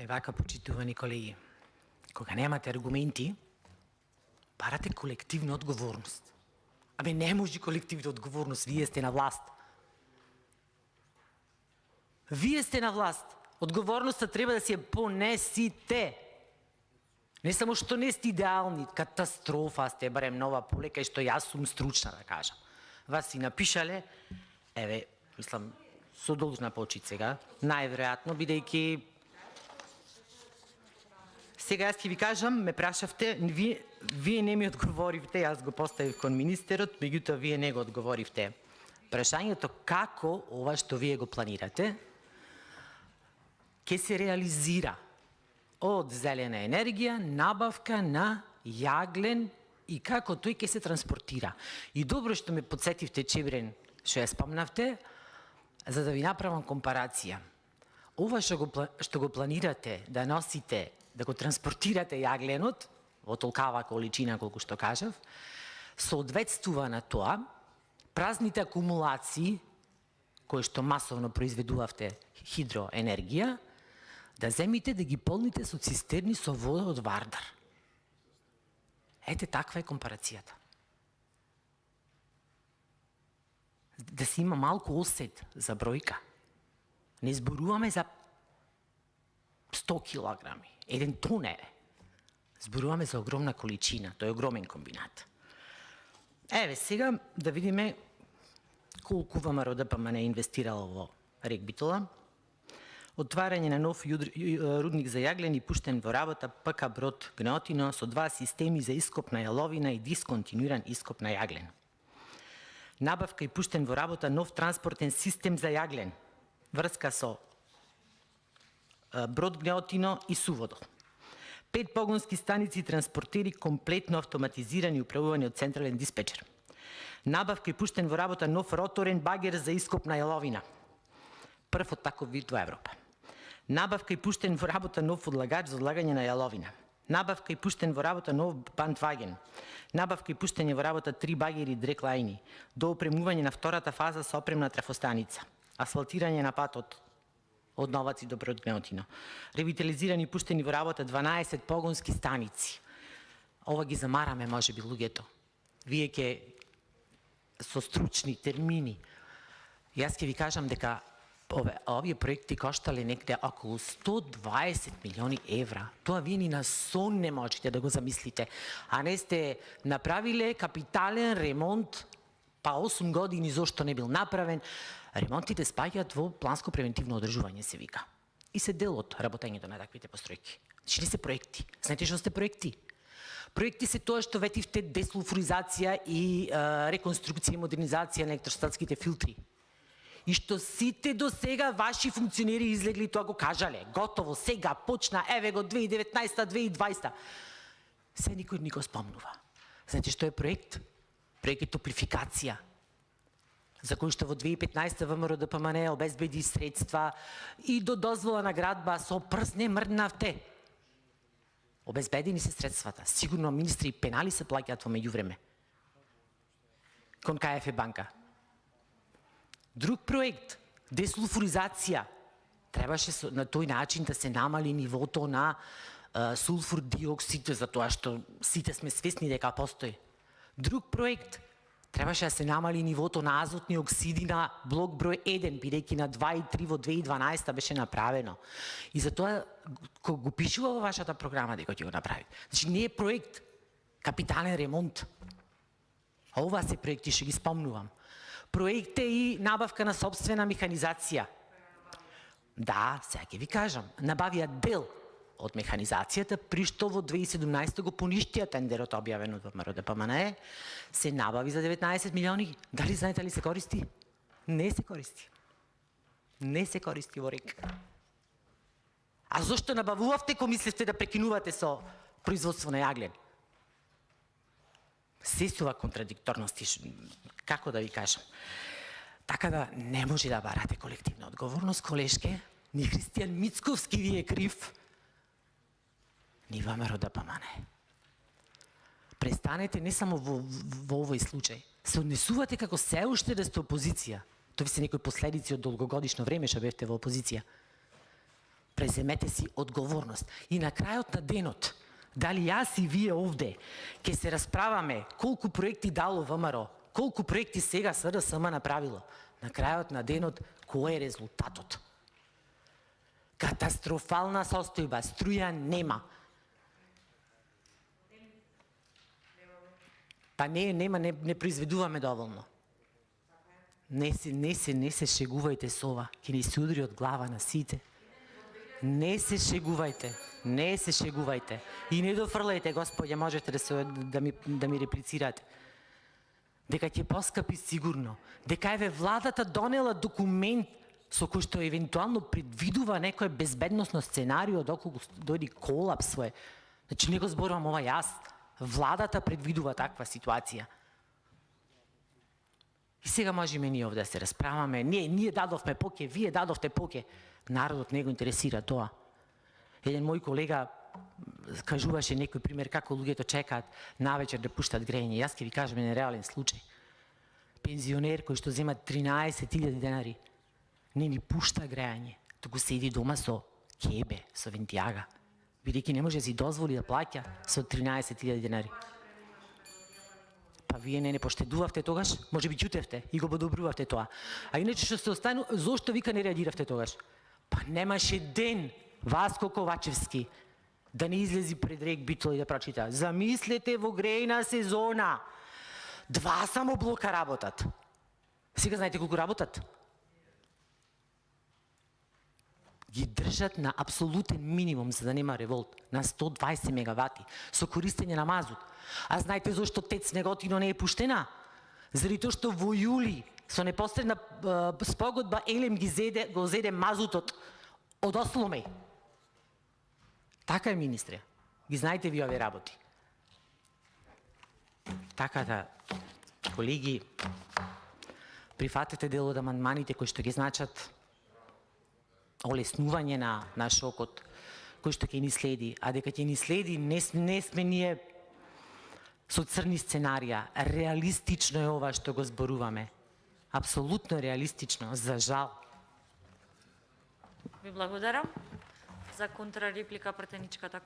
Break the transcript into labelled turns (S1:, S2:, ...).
S1: Вака, почитувани колеги, кога немате аргументи, барате колективна одговорност. Абе, не може колективна одговорност, вие сте на власт. Вие сте на власт. Одговорноста треба да си ја понесите. Не само што не сте идеални, катастрофа сте, барем нова полека, и што јас сум стручна да кажам. Вас си напишале, еве, мислам, со должна почит сега, најверојатно, бидејќи сега јас ќе ви кажам, ме прашавте, вие не ми одговоривте, јас го поставив кон министерот, меѓутоа вие не го одговоривте. Прашањето како ова што вие го планирате ќе се реализира од зелена енергија, набавка на јаглен и како тој ќе се транспортира. И добро што ме подсетивте, Чебрен, што ја спомнавте, за да ви направам компарација. Ова што го планирате да носите, да го транспортирате јагленот, во толкава количина колку што кажав, соодветствува на тоа празните акумулации, кои што масовно произведувавте хидроенергија, да земите да ги полните со цистерни со вода од Вардар. Ете, таква е компарацијата. Да се има малку осет за бројка. Не зборуваме за 100 килограми, 1 тон е. Зборуваме за огромна количина, тој е огромен комбинат. Еве, сега да видиме колку ВМРО ДПМН инвестирало во РЕК Битола. Отварање на нов рудник за јаглен и пуштен во работа ПК Брод Гнеотино со 2 системи за ископ на јаловина и дисконтинуиран ископ на јаглен. Набавка и пуштен во работа нов транспортен систем за јаглен, врска со Брод Гнеотино и Суводол. 5 погонски станици транспортери комплетно автоматизирани и управувани од централен диспечер. Набавка и пуштен во работа нов роторен багер за ископ на јаловина. Прв од таков вид во Европа. Набавка и пуштен во работа нов одлагач за одлагање на јаловина. Набавка и пуштен во работа нов бандваген. Набавка и пуштење во работа 3 багери дреклајни. До опремување на втората фаза со опремна трафостаница. Асфалтирање на патот од Новаци до Брод Гнеотино. Ревитализирани и пуштени во работа 12 погонски станици. Ова ги замараме можеби луѓето. Вие ќе со стручни термини. Јас ќе ви кажам дека овие проекти коштале некаде околу 120 милиони евра. Тоа вие ни на сон не можете да го замислите. А не сте направиле капитален ремонт, па 8 години зошто не бил направен. Ремонтите спаѓаат во планско превентивно одржување, се вика. И се дел од работењето на таквите постројки. Значи не се проекти. Знаете што сте проекти? Проекти се тоа што ветивте десулфуризација и реконструкција и модернизација на електростатските филтри. И што сите до сега ваши функционери излегли тоа го кажале. Готово, сега почна, еве го 2019-2020. Се никој не го спомнува. Знаете што е проект? Проект е топлификација, за кој што во 2015 ВМРО ДПМН обезбеди средства и до дозвола на градба со прст не мрднавте. Обезбедени се средствата. Сигурно министри и пенали се плаќаат во меѓувреме. Кон КФ банка. Друг проект, десулфуризација. Требаше на тој начин да се намали нивото на сулфур диоксид, за тоа што сите сме свесни дека постои. Друг проект, требаше да се намали нивото на азотни оксиди на блок број 1, бидејќи на 2 и 3 во 2012 беше направено. И затоа го пишува во вашата програма дека ќе го направи. Значи не е проект, капитален ремонт. Ова се проекти, што ги спомнувам. Проект е и набавка на собствена механизација. Да, сега ќе ви кажам, набавија дел од механизацијата, при што во 2017 го поништија тендерот објавен од ВМРО ДПМН, се набави за 19 милиони. Дали знаете ли се користи? Не се користи. Не се користи во РЕК. А зошто набавувавте кога мислевте да прекинувате со производство на јаглен? Се сува контрадикторности, како да ви кажам. Така да не може да барате колективна одговорност, колешке, ни Христијан Мицковски ви е крив, ни ВМРО ДПМН. Престанете не само во овој случај, се однесувате како се уште да сте опозиција. Тоа ви се некои последици од долгогодишно време што бевте во опозиција. Преземете си одговорност. И на крајот на денот, дали јас и вие овде ќе се расправаме колку проекти дало ВМРО, колку проекти сега СДСМ направило, на крајот на денот кој е резултатот? Катастрофална состојба, струја нема. Па не произведуваме доволно. Не се шегувајте со ова, ќе ни се удри од глава на сите. Не се шегувајте. И не дофрлајте, господја, можете да ми реплицирате. Дека ќе поскапи сигурно. Дека еве владата донела документ со кој што евентуално предвидува некој безбедносно сценарио доколку дојде колапс свое. Значи не го зборувам ова јас. Владата предвидува таква ситуација. И сега можеме ние овде да се расправаме. Ние дадовме поќе, вие дадовте поќе. Народот не го интересира тоа. Еден мој колега кажуваше некој пример како луѓето чекаат навечер да пуштат грејење. Јас ќе ви кажам еден реален случај. Пензионер кој што зема 13.000 денари не ни пушта грејање, туку седи дома со кебе, со вентијага, бидејќи не може да си дозволи да плаќа со 13.000 денари. Па вие не поштедувавте тогаш, може би ќутевте и го подобрувавте тоа. А иначе што се остану, зошто вика не реагиравте тогаш? Па немаше ден Васко Ковачевски да не излези пред Рек Битол и да прочита. Замислете во грејна сезона. 2 само блока работат. Сега знаете колку работат? Ги држат на апсолутен минимум за да нема револт, на 120 мегавати, со користење на мазут. А знаете зашто ТЕЦ Неготино не е пуштена? Заради тоа што во јули со непосредна спогодба ЕЛЕМ го зеде мазутот од Осломеј. Така е, министре. Ги знаете ви овие работи. Така да, колеги, прифатете дел од амандманите кои што ги значат олеснување на шокот кој што ќе ни следи, а дека ќе ни следи не сме ние со црни сценарија. Реалистично е ова што го зборуваме. Апсолутно реалистично, за жал.
S2: Ви благодарам. За контрареплика пратеничката